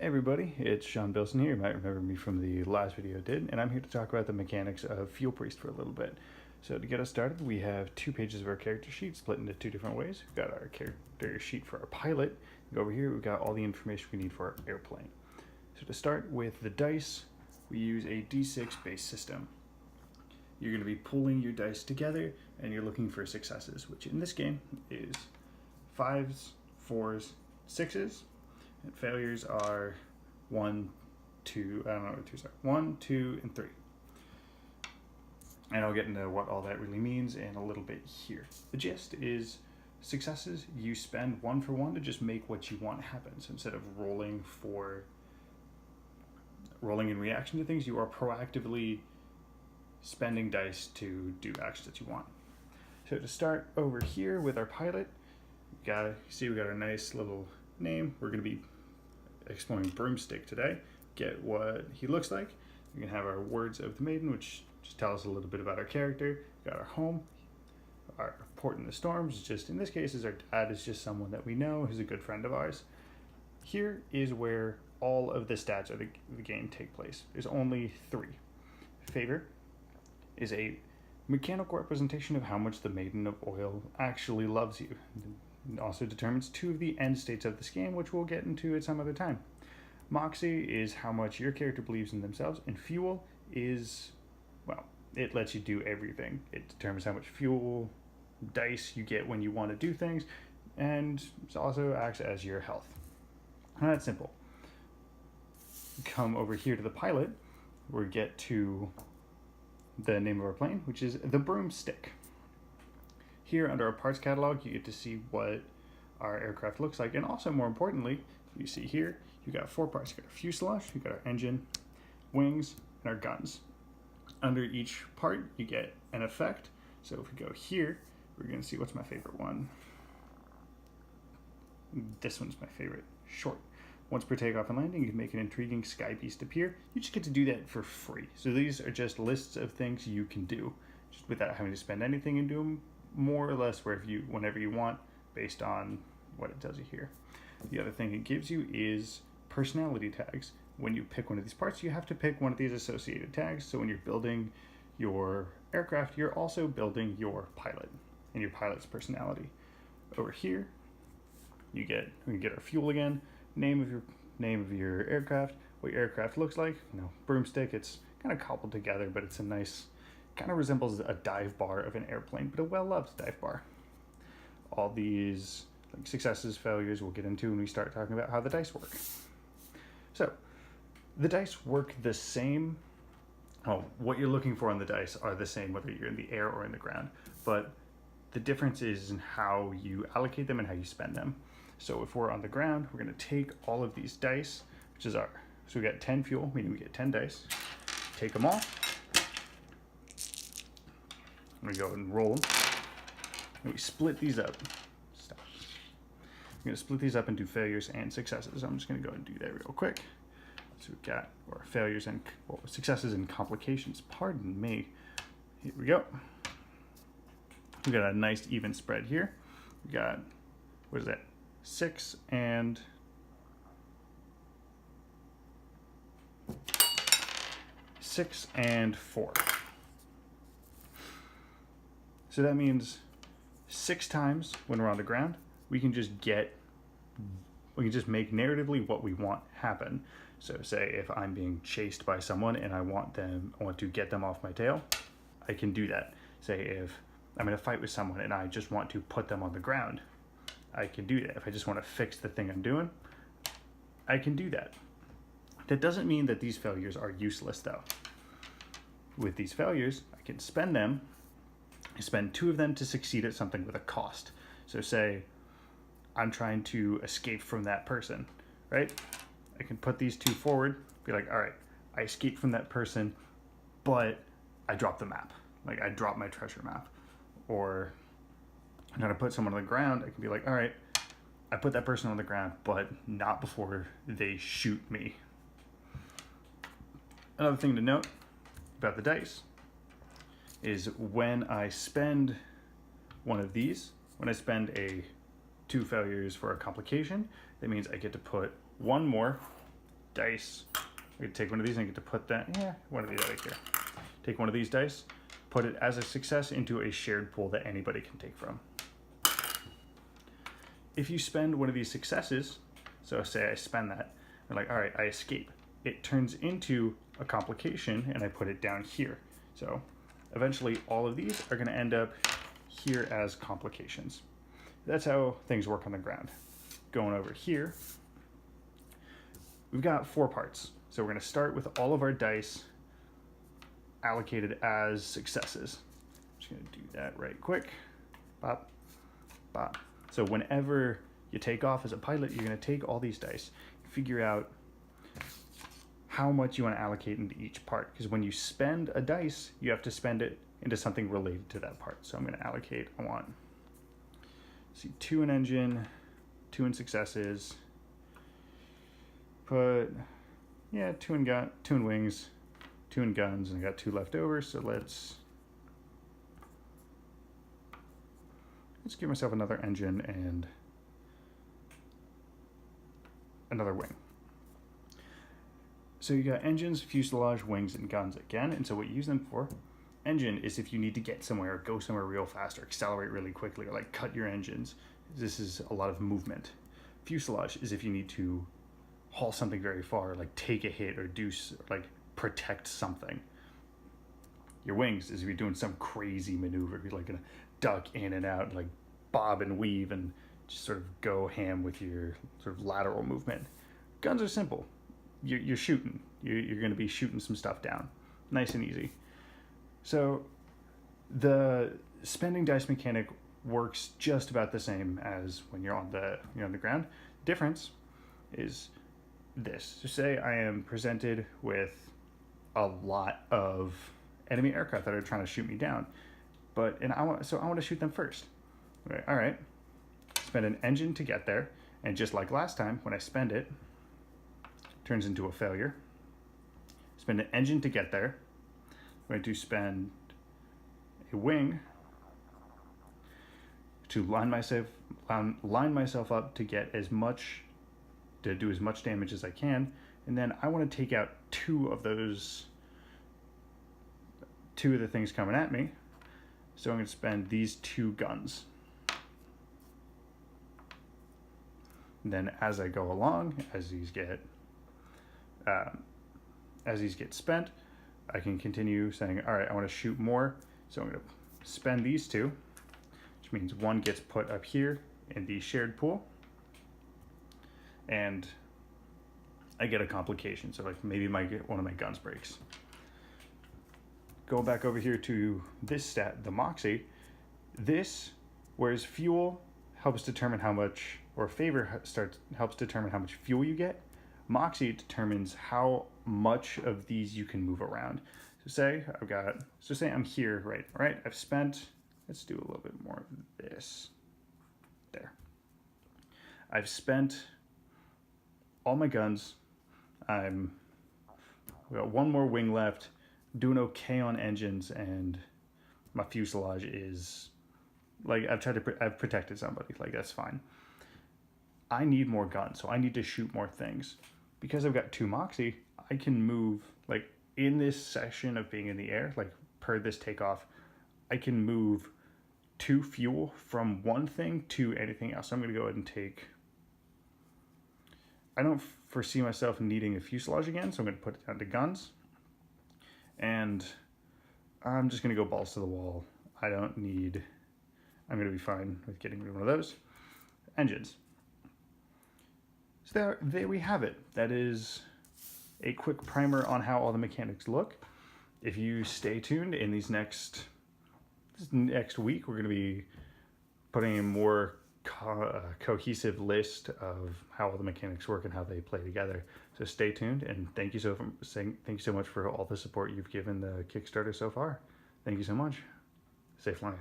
Hey everybody, it's Sean Bilson here. You might remember me from the last video I did, and I'm here to talk about the mechanics of Fuel Priest for a little bit. So to get us started, we have 2 pages of our character sheet split into 2 different ways. We've got our character sheet for our pilot, and over here we've got all the information we need for our airplane. So to start with the dice, we use a D6 based system. You're going to be pulling your dice together, and you're looking for successes, which in this game is 5s, 4s, 6s. And failures are 1, 2, I don't know what 2s are, 1, 2, and 3. And I'll get into what all that really means in a little bit here. The gist is successes, you spend 1 for 1 to just make what you want happen. So instead of rolling in reaction to things, you are proactively spending dice to do actions that you want. So to start over here with our pilot, we got our nice little name. We're going to be exploring Broomstick today. Get what he looks like. We can have our words of the maiden, which just tell us a little bit about our character. We got our home, our port in the storms. Just in this case, is our dad is just someone that we know who's a good friend of ours. Here is where all of the stats of the game take place. There's only 3. Favor is a mechanical representation of how much the Maiden of Oil actually loves you. It also determines 2 of the end states of this game, which we'll get into at some other time. Moxie is how much your character believes in themselves, and Fuel is, well, it lets you do everything. It determines how much fuel dice you get when you want to do things, and it also acts as your health. And that's simple. Come over here to the pilot, we get to the name of our plane, which is the Broomstick. Here under our parts catalog, you get to see what our aircraft looks like, and also more importantly, you see here, you got 4 parts. You got our fuselage, you got our engine, wings, and our guns. Under each part, you get an effect. So if we go here, we're going to see what's my favorite one. This one's my favorite. Short. Once per takeoff and landing, you can make an intriguing sky beast appear. You just get to do that for free. So these are just lists of things you can do, just without having to spend anything and do them more or less whenever you want, based on what it tells you here. The other thing it gives you is personality tags. When you pick one of these parts, you have to pick one of these associated tags. So when you're building your aircraft, you're also building your pilot and your pilot's personality. Over here, we can get our fuel again, name of your aircraft, what your aircraft looks like. Broomstick. It's kind of cobbled together, but it's a nice, kind of resembles a dive bar of an airplane, but a well-loved dive bar. All these successes, failures, we'll get into when we start talking about how the dice work. So, the dice work the same. What you're looking for on the dice are the same whether you're in the air or in the ground, but the difference is in how you allocate them and how you spend them. So if we're on the ground, we're going to take all of these dice, so we got 10 fuel, meaning we get 10 dice, take them all, we go and roll them, and we split these up. I'm going to split these up into failures and successes. I'm just going to go and do that real quick. So we've got our failures and successes and complications. Pardon me. Here we go. We got a nice even spread here. We got, what is that? 6 and 4. So that means 6 times when we're on the ground, we can just make narratively what we want happen. So say if I'm being chased by someone and I want to get them off my tail, I can do that. Say if I'm in a fight with someone and I just want to put them on the ground, I can do that. If I just want to fix the thing I'm doing, I can do that. That doesn't mean that these failures are useless though. With these failures, I can spend them. I spend 2 of them to succeed at something with a cost. So say I'm trying to escape from that person, right? I can put these 2 forward, be like, all right, I escaped from that person, but I dropped the map. I dropped my treasure map. Or I'm going to put someone on the ground, I can be like, all right, I put that person on the ground, but not before they shoot me. Another thing to note about the dice is when I spend one of these, when I spend 2 failures for a complication, that means I get to put 1 more dice. I could take one of these and I get to put that, one of these out of here. Take one of these dice, put it as a success into a shared pool that anybody can take from. If you spend one of these successes, so say I spend that, I'm like, all right, I escape. It turns into a complication and I put it down here. So eventually all of these are gonna end up here as complications. That's how things work on the ground. Going over here, we've got 4 parts. So we're gonna start with all of our dice allocated as successes. I'm just gonna do that right quick. Bop, bop. So whenever you take off as a pilot, you're gonna take all these dice, figure out how much you wanna allocate into each part. Because when you spend a dice, you have to spend it into something related to that part. So I'm gonna allocate, I want, see, 2 in engine, 2 in successes, put, 2 in wings, 2 in guns, and I got 2 left over, so let's give myself another engine and another wing. So you got engines, fuselage, wings, and guns again, and so what you use them for, engine is if you need to get somewhere or go somewhere real fast or accelerate really quickly or like cut your engines. This is a lot of movement. Fuselage is if you need to haul something very far, like take a hit or do like protect something. Your wings is if you're doing some crazy maneuver, you're like gonna duck in and out, like bob and weave and just sort of go ham with your sort of lateral movement. Guns are simple. You're shooting. You're gonna be shooting some stuff down. Nice and easy. So the spending dice mechanic works just about the same as when you're on the ground. Difference is this. So say I am presented with a lot of enemy aircraft that are trying to shoot me down, I want to shoot them first. All right, spend an engine to get there, and just like last time, when I spend it, turns into a failure. Spend an engine to get there. I'm going to spend a wing to line myself up to get as much, to do as much damage as I can, and then I want to take out 2 of the things coming at me. So I'm going to spend these 2 guns. And then as I go along, as these get spent, I can continue saying, all right, I want to shoot more. So I'm going to spend these 2, which means 1 gets put up here in the shared pool, and I get a complication. So like maybe one of my guns breaks. Go back over here to this stat, the Moxie. This, whereas fuel helps determine how much, or favor helps determine how much fuel you get, Moxie determines how much of these you can move around. So say I'm here, right? I've spent, let's do a little bit more of this. There. I've spent all my guns. We got 1 more wing left. Doing okay on engines, and my fuselage is like I've protected somebody, like that's fine. I need more guns, so I need to shoot more things. Because I've got 2 Moxie, I can move, like in this session of being in the air, like per this takeoff, I can move 2 fuel from one thing to anything else. So I'm gonna go ahead and take, I don't foresee myself needing a fuselage again, so I'm gonna put it down to guns. And I'm just gonna go balls to the wall. I'm gonna be fine with getting rid of one of those. Engines. So there we have it. That is a quick primer on how all the mechanics look. If you stay tuned in this next week, we're gonna be putting a more cohesive list of how all the mechanics work and how they play together. So stay tuned, and thank you so much for all the support you've given the Kickstarter so far. Thank you so much. Safe flying.